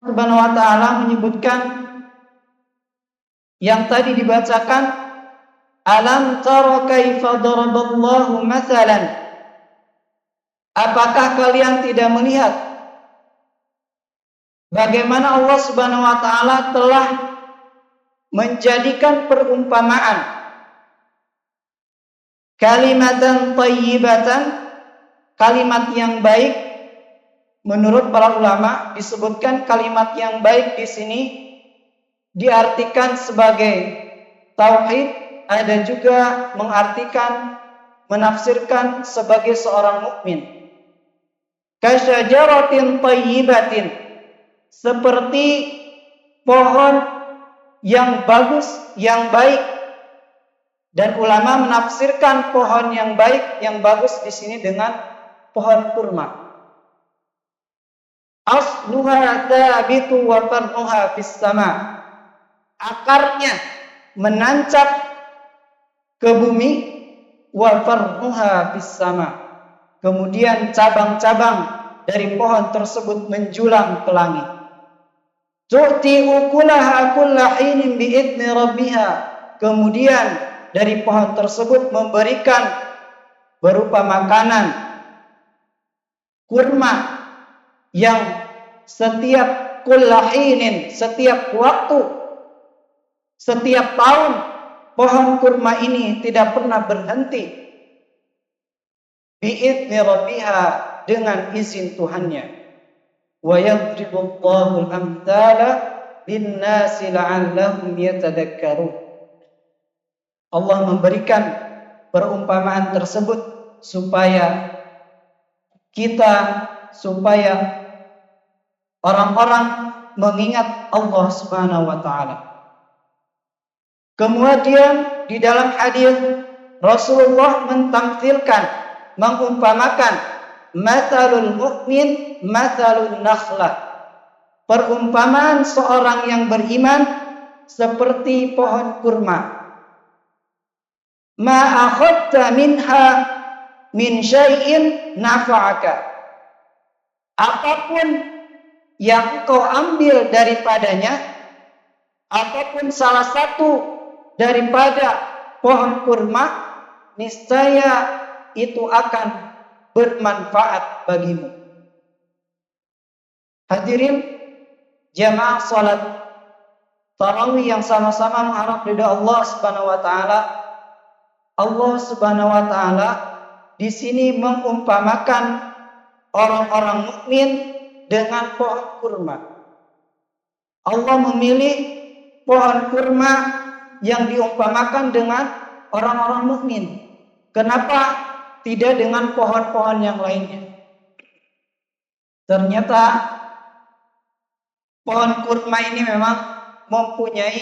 Subhanahu wa ta'ala menyebutkan yang tadi dibacakan, alam tara kaifa daraballahu mathalan, apakah kalian tidak melihat bagaimana Allah Subhanahu wa ta'ala telah menjadikan perumpamaan kalimatan thayyibatan, kalimat yang baik. Menurut para ulama disebutkan kalimat yang baik di sini diartikan sebagai tauhid, ada juga menafsirkan sebagai seorang mukmin. Kasyajaratin thayyibatin, seperti pohon yang bagus, yang baik. Dan ulama menafsirkan pohon yang baik, yang bagus di sini dengan pohon kurma. Asluha thabitu wa far'uha fis sama. Akarnya menancap ke bumi, wa far'uha fis sama. Kemudian cabang-cabang dari pohon tersebut menjulang ke langit. Tu'ti ukulaha kulla hinin bi'idni rabbiha. Kemudian dari pohon tersebut memberikan berupa makanan kurma yang setiap kullahinin, setiap waktu, setiap tahun pohon kurma ini tidak pernah berhenti. Bi'idni rabbiha, dengan izin Tuhannya. Wa yadribullahu al-amthala linnasi la'allahum yatadakkarun. Allah memberikan perumpamaan tersebut supaya orang-orang mengingat Allah Subhanahu wa ta'ala. Kemudian di dalam hadis Rasulullah mengumpamakan mathalul mu'min mathalun nakhlah. Perumpamaan seorang yang beriman seperti pohon kurma. Ma akhadta minha min syai'in nafa'aka. Apapun yang kau ambil daripadanya, apapun salah satu daripada pohon kurma, niscaya itu akan bermanfaat bagimu. Hadirin jamaah salat tarawih yang sama-sama mengharap ridha Allah Subhanahu wa taala. Allah Subhanahu wa taala di sini mengumpamakan orang-orang mukmin dengan pohon kurma. Allah memilih pohon kurma yang diumpamakan dengan orang-orang mukmin. Kenapa tidak dengan pohon-pohon yang lainnya? Ternyata pohon kurma ini memang mempunyai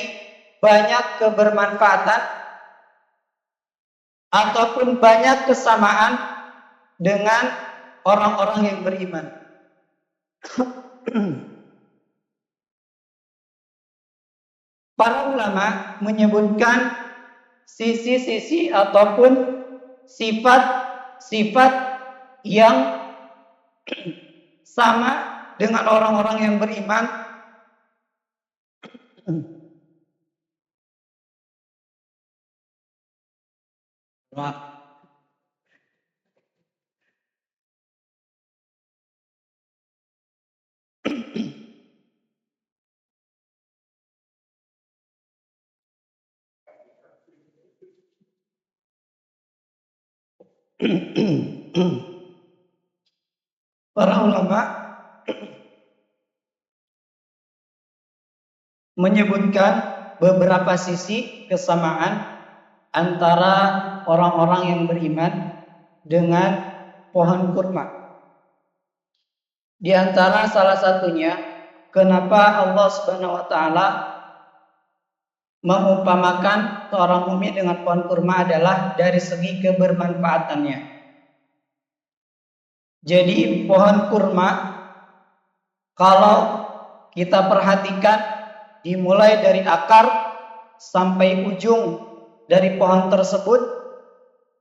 banyak kebermanfaatan ataupun banyak kesamaan dengan orang-orang yang beriman. Para ulama menyebutkan sisi-sisi ataupun sifat-sifat yang sama dengan orang-orang yang beriman. Para ulama menyebutkan beberapa sisi kesamaan antara orang-orang yang beriman dengan pohon kurma. Di antara salah satunya, kenapa Allah Subhanahu wa taala mengumpamakan seorang mukmin dengan pohon kurma adalah dari segi kebermanfaatannya. Jadi pohon kurma kalau kita perhatikan dimulai dari akar sampai ujung dari pohon tersebut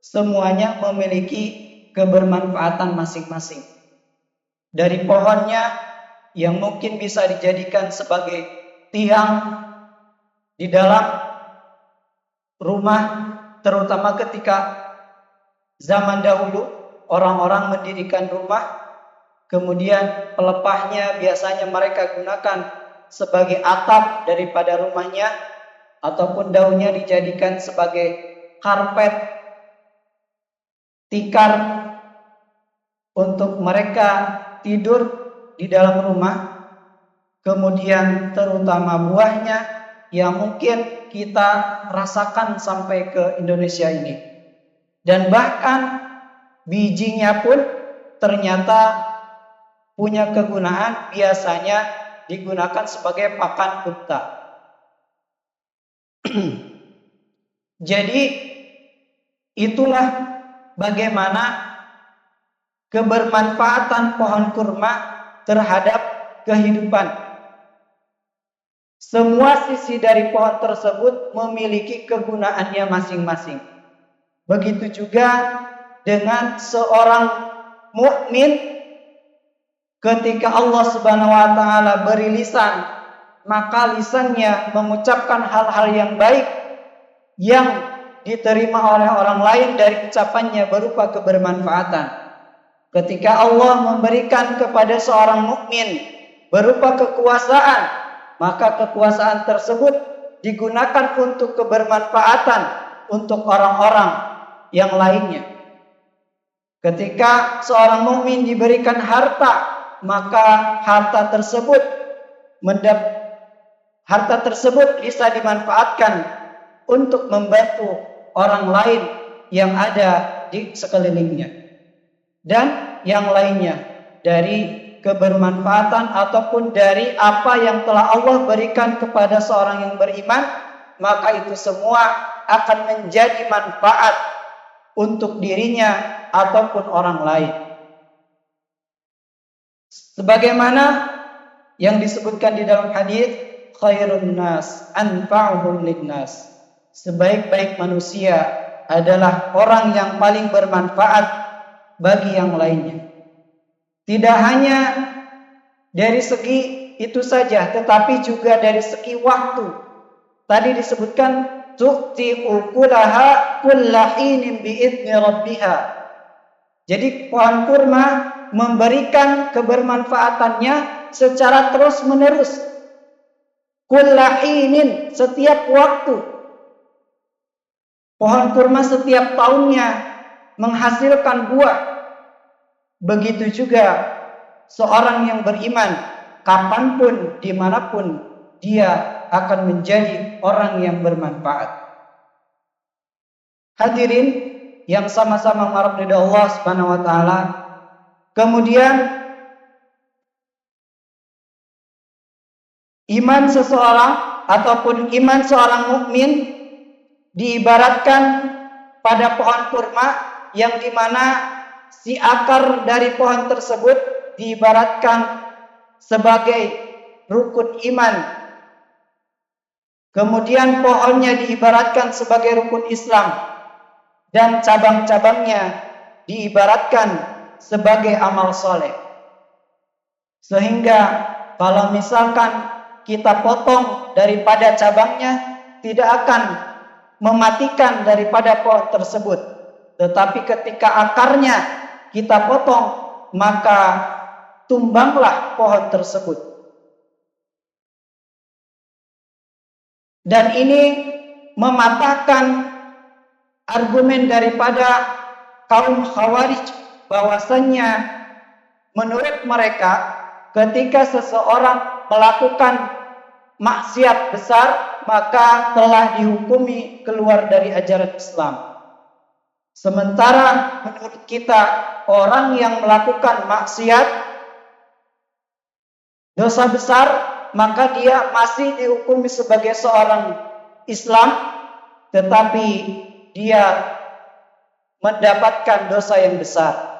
semuanya memiliki kebermanfaatan masing-masing. Dari pohonnya yang mungkin bisa dijadikan sebagai tiang di dalam rumah, terutama ketika zaman dahulu orang-orang mendirikan rumah, kemudian pelepahnya biasanya mereka gunakan sebagai atap daripada rumahnya, ataupun daunnya dijadikan sebagai karpet, tikar untuk mereka tidur di dalam rumah. Kemudian terutama buahnya yang mungkin kita rasakan sampai ke Indonesia ini. Dan bahkan bijinya pun ternyata punya kegunaan, biasanya digunakan sebagai pakan unta. Jadi itulah bagaimana kebermanfaatan pohon kurma terhadap kehidupan. Semua sisi dari pohon tersebut memiliki kegunaannya masing-masing. Begitu juga dengan seorang mukmin, ketika Allah Subhanahu wa taala beri lisan, maka lisannya mengucapkan hal-hal yang baik yang diterima oleh orang lain dari ucapannya berupa kebermanfaatan. Ketika Allah memberikan kepada seorang mukmin berupa kekuasaan, maka kekuasaan tersebut digunakan untuk kebermanfaatan untuk orang-orang yang lainnya. Ketika seorang mukmin diberikan harta, maka harta tersebut bisa dimanfaatkan untuk membantu orang lain yang ada di sekelilingnya. Dan yang lainnya dari kebermanfaatan ataupun dari apa yang telah Allah berikan kepada seorang yang beriman, maka itu semua akan menjadi manfaat untuk dirinya ataupun orang lain. Sebagaimana yang disebutkan di dalam hadis, khairun nas anfa'uhum linnas. Sebaik-baik manusia adalah orang yang paling bermanfaat bagi yang lainnya. Tidak hanya dari segi itu saja, tetapi juga dari segi waktu. Tadi disebutkan tu'ti ukulaha kullahinin bi'idni rabbiha. Jadi pohon kurma memberikan kebermanfaatannya secara terus-menerus. Kullahinin, setiap waktu. Pohon kurma setiap tahunnya menghasilkan buah. Begitu juga seorang yang beriman, kapanpun, dimanapun, dia akan menjadi orang yang bermanfaat. Hadirin yang sama-sama mengharap ridha Allah Subhanahu wa taala. Kemudian iman seseorang ataupun iman seorang mukmin diibaratkan pada pohon kurma, yang dimana si akar dari pohon tersebut diibaratkan sebagai rukun iman. Kemudian pohonnya diibaratkan sebagai rukun Islam. Dan cabang-cabangnya diibaratkan sebagai amal soleh. Sehingga kalau misalkan kita potong daripada cabangnya, tidak akan mematikan daripada pohon tersebut. Tetapi ketika akarnya kita potong, maka tumbanglah pohon tersebut. Dan ini mematahkan argumen daripada kaum Khawarij, bahwasannya menurut mereka ketika seseorang melakukan maksiat besar, maka telah dihukumi keluar dari ajaran Islam. Sementara menurut kita, orang yang melakukan maksiat dosa besar, maka dia masih dihukumi sebagai seorang Islam, tetapi dia mendapatkan dosa yang besar.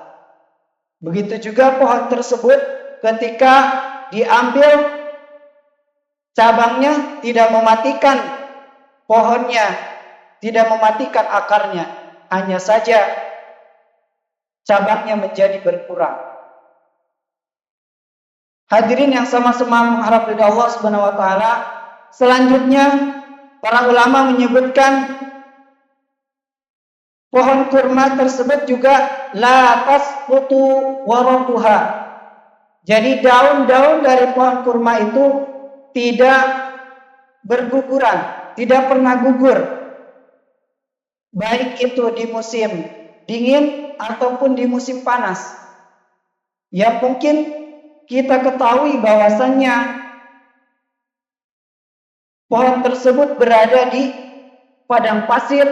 Begitu juga pohon tersebut, ketika diambil cabangnya, tidak mematikan pohonnya, tidak mematikan akarnya, hanya saja cabangnya menjadi berkurang. Hadirin yang sama-sama mengharap ridha Allah Subhanahu wa taala, selanjutnya para ulama menyebutkan pohon kurma tersebut juga la tasqutu waraquha. Jadi daun-daun dari pohon kurma itu tidak berguguran, tidak pernah gugur. Baik itu di musim dingin ataupun di musim panas. Ya mungkin kita ketahui bahwasannya pohon tersebut berada di padang pasir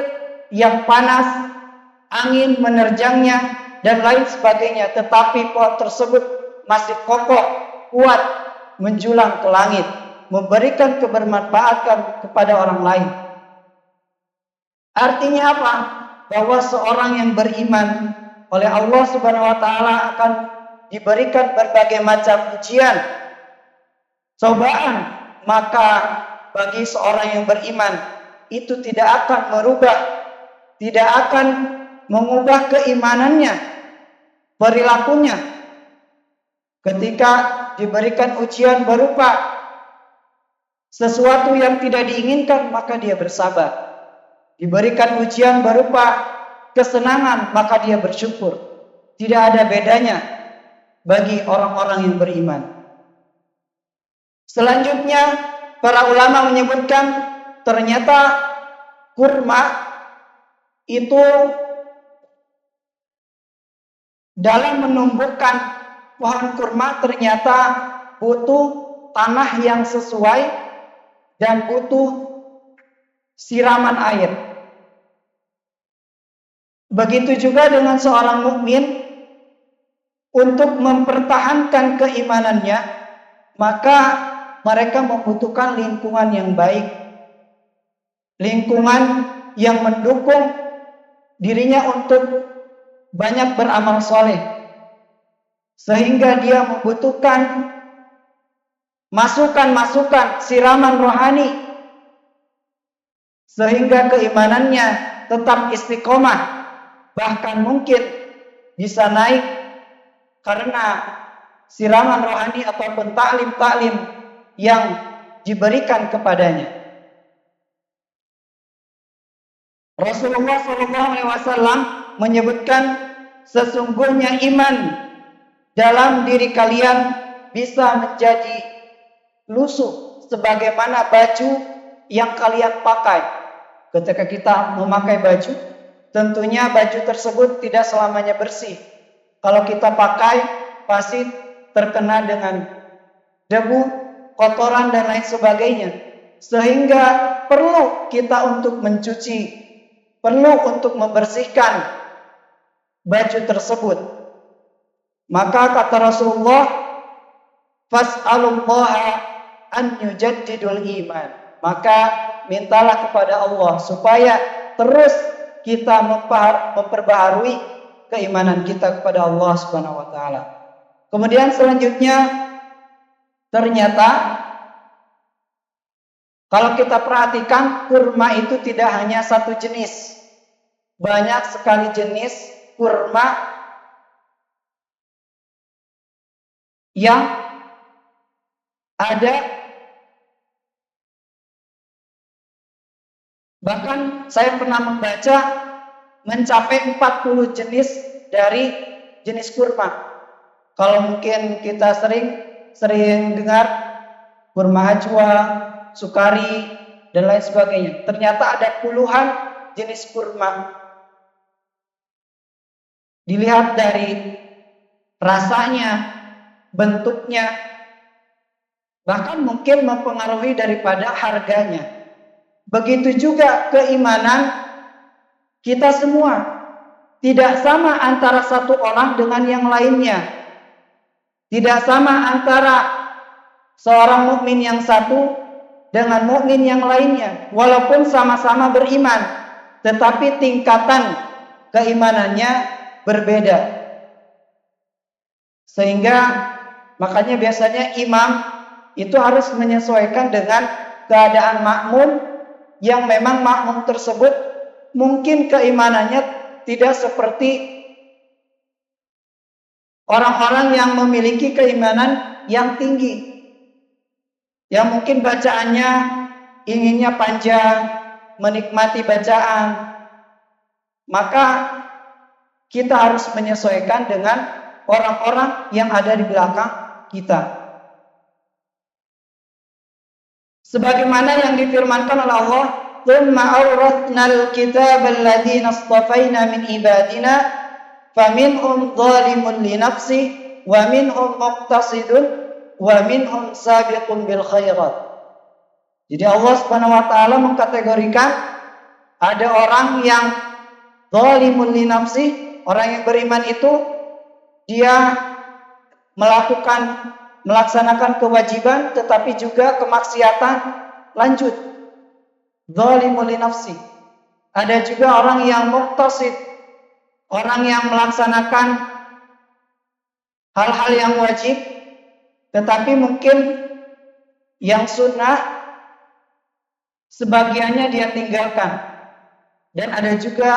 yang panas, angin menerjangnya dan lain sebagainya, tetapi pohon tersebut masih kokoh, kuat, menjulang ke langit, memberikan kebermanfaatan kepada orang lain. Artinya apa? Bahwa seorang yang beriman oleh Allah Subhanahu wa taala akan diberikan berbagai macam ujian, cobaan, maka bagi seorang yang beriman itu tidak akan merubah, tidak akan mengubah keimanannya, perilakunya. Ketika diberikan ujian berupa sesuatu yang tidak diinginkan, maka dia bersabar. Diberikan ujian berupa kesenangan, maka dia bersyukur. Tidak ada bedanya bagi orang-orang yang beriman. Selanjutnya, para ulama menyebutkan ternyata kurma itu dalam menumbuhkan pohon kurma ternyata butuh tanah yang sesuai dan butuh siraman air. Begitu juga dengan seorang mukmin, untuk mempertahankan keimanannya, maka mereka membutuhkan lingkungan yang baik, lingkungan yang mendukung dirinya untuk banyak beramal soleh, sehingga dia membutuhkan masukan-masukan, siraman rohani, sehingga keimanannya tetap istiqomah, bahkan mungkin bisa naik karena siraman rohani ataupun taklim-taklim yang diberikan kepadanya. Rasulullah SAW menyebutkan sesungguhnya iman dalam diri kalian bisa menjadi lusuh sebagaimana baju yang kalian pakai. Ketika kita memakai baju, tentunya baju tersebut tidak selamanya bersih. Kalau kita pakai, pasti terkena dengan debu, kotoran dan lain sebagainya. Sehingga perlu kita untuk mencuci, perlu untuk membersihkan baju tersebut. Maka kata Rasulullah, fas'alullaha an yujaddidul iman. Maka mintalah kepada Allah supaya terus kita memperbaharui keimanan kita kepada Allah Subhanahu wa taala. Kemudian selanjutnya ternyata kalau kita perhatikan kurma itu tidak hanya satu jenis. Banyak sekali jenis kurma yang ada, bahkan saya pernah membaca mencapai 40 jenis dari jenis kurma. Kalau mungkin kita sering dengar kurma ajwa, sukari, dan lain sebagainya. Ternyata ada puluhan jenis kurma. Dilihat dari rasanya, bentuknya, bahkan mungkin mempengaruhi daripada harganya. Begitu juga keimanan kita semua. Tidak sama antara satu orang dengan yang lainnya. Tidak sama antara seorang mukmin yang satu dengan mukmin yang lainnya. Walaupun sama-sama beriman, tetapi tingkatan keimanannya berbeda. Sehingga makanya biasanya imam itu harus menyesuaikan dengan keadaan makmum yang memang makmum tersebut mungkin keimanannya tidak seperti orang-orang yang memiliki keimanan yang tinggi, yang mungkin bacaannya inginnya panjang, menikmati bacaan, maka kita harus menyesuaikan dengan orang-orang yang ada di belakang kita. Sebagaimana yang difirmankan oleh Allah, "Tsumma awratnal kitaba alladziina istafaina min ibadina, faminhum dzalimun li nafsihi wa minhum muqtasidun wa minhum sabiqun bil khairat." Jadi Allah Subhanahu wa taala mengkategorikan ada orang yang dzalimun li nafsihi, orang yang beriman itu dia melaksanakan kewajiban tetapi juga kemaksiatan lanjut. Dzalimun li nafsi. Ada juga orang yang muqtasid, orang yang melaksanakan hal-hal yang wajib tetapi mungkin yang sunnah sebagiannya dia tinggalkan. Dan ada juga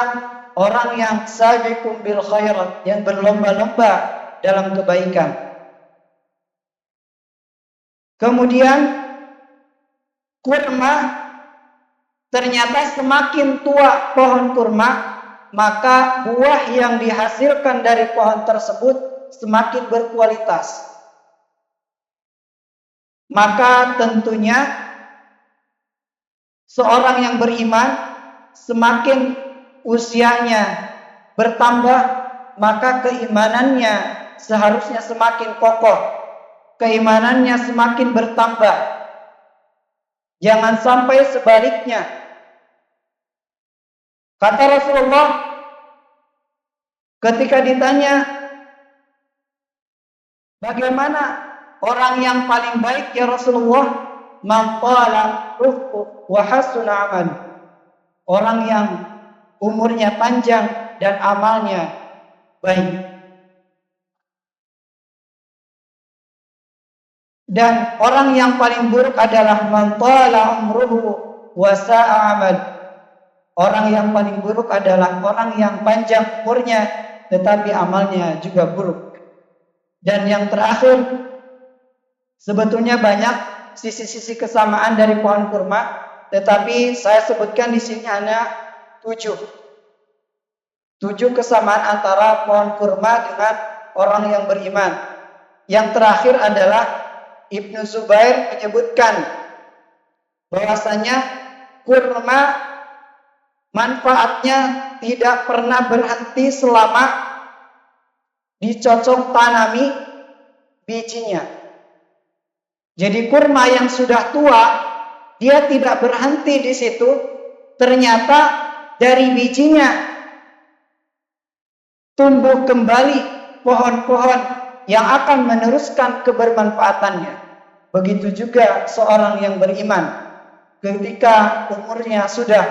orang yang sabiqun bil khairat, yang berlomba-lomba dalam kebaikan. Kemudian kurma, ternyata semakin tua pohon kurma, maka buah yang dihasilkan dari pohon tersebut semakin berkualitas. Maka tentunya seorang yang beriman semakin usianya bertambah, maka keimanannya seharusnya semakin kokoh, keimanannya semakin bertambah. Jangan sampai sebaliknya. Kata Rasulullah ketika ditanya, bagaimana orang yang paling baik ya Rasulullah? Man tala ruhu wa hasuna amal. Orang yang umurnya panjang dan amalnya baik. Dan orang yang paling buruk adalah man tala umruhu wa sa'a amal. Orang yang paling buruk adalah orang yang panjang umurnya tetapi amalnya juga buruk. Dan yang terakhir, sebetulnya banyak sisi-sisi kesamaan dari pohon kurma, tetapi saya sebutkan di sini hanya 7 kesamaan antara pohon kurma dengan orang yang beriman. Yang terakhir adalah Ibnu Zubair menyebutkan bahwasanya kurma manfaatnya tidak pernah berhenti selama dicocok tanami bijinya. Jadi kurma yang sudah tua, dia tidak berhenti di situ. Ternyata dari bijinya tumbuh kembali pohon-pohon yang akan meneruskan kebermanfaatannya. Begitu juga seorang yang beriman, ketika umurnya sudah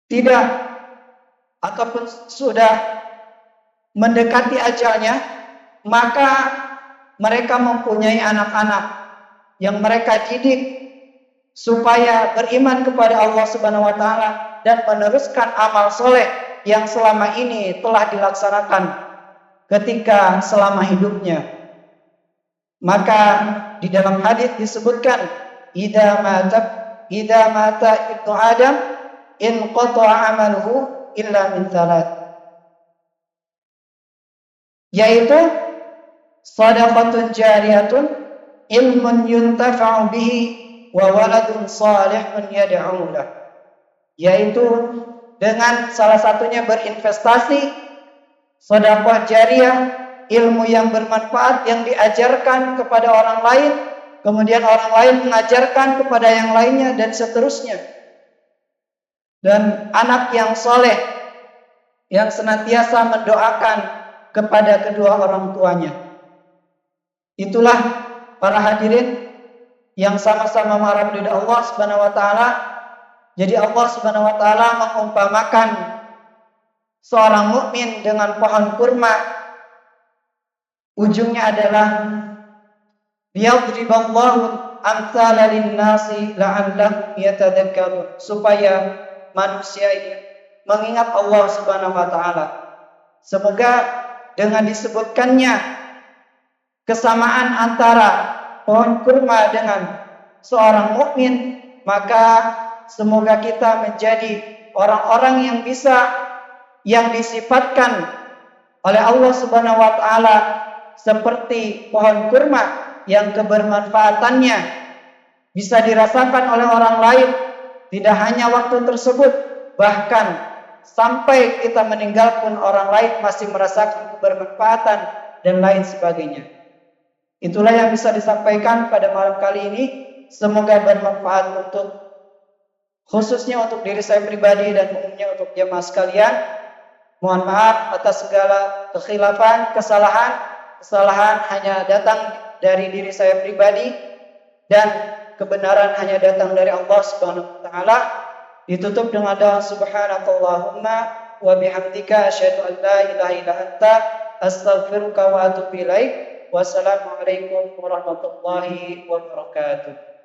tidak ataupun sudah mendekati ajalnya, maka mereka mempunyai anak-anak yang mereka didik supaya beriman kepada Allah Subhanahu wa taala dan meneruskan amal soleh yang selama ini telah dilaksanakan ketika selama hidupnya. Maka di dalam hadis disebutkan, idza mata ibnu Adam in qata'a amaluhu illa min thalath, yaitu shadaqatun jariyatun, ilmun yuntafa'u bihi, wa waladun salihun yad'u lah. Yaitu dengan salah satunya berinvestasi, sedekah jariyah, ilmu yang bermanfaat yang diajarkan kepada orang lain, kemudian orang lain mengajarkan kepada yang lainnya, dan seterusnya. Dan anak yang soleh yang senantiasa mendoakan kepada kedua orang tuanya. Itulah para hadirin yang sama-sama mengharap ridha Allah Subhanahu wa taala. Jadi Allah Subhanahu wa taala mengumpamakan seorang mukmin dengan pohon kurma. Ujungnya adalah liyadriballahu amtsala lin-nasi la'allahum yatadzakkarun, supaya manusia ini mengingat Allah Subhanahu wa taala. Semoga dengan disebutkannya kesamaan antara pohon kurma dengan seorang mukmin, maka semoga kita menjadi orang-orang yang disifatkan oleh Allah Subhanahu wa taala seperti pohon kurma yang kebermanfaatannya bisa dirasakan oleh orang lain, tidak hanya waktu tersebut, bahkan sampai kita meninggal pun orang lain masih merasakan kebermanfaatan dan lain sebagainya. Itulah yang bisa disampaikan pada malam kali ini. Semoga bermanfaat khususnya untuk diri saya pribadi dan umumnya untuk jemaah sekalian. Mohon maaf atas segala kekhilafan, kesalahan hanya datang dari diri saya pribadi dan kebenaran hanya datang dari Allah Subhanahu wa taala. Ditutup dengan doa subhanakallahumma wa bihamdika asyhadu an la ilaha illa anta astaghfiruka wa atubu ilaik. Wassalamualaikum warahmatullahi wabarakatuh.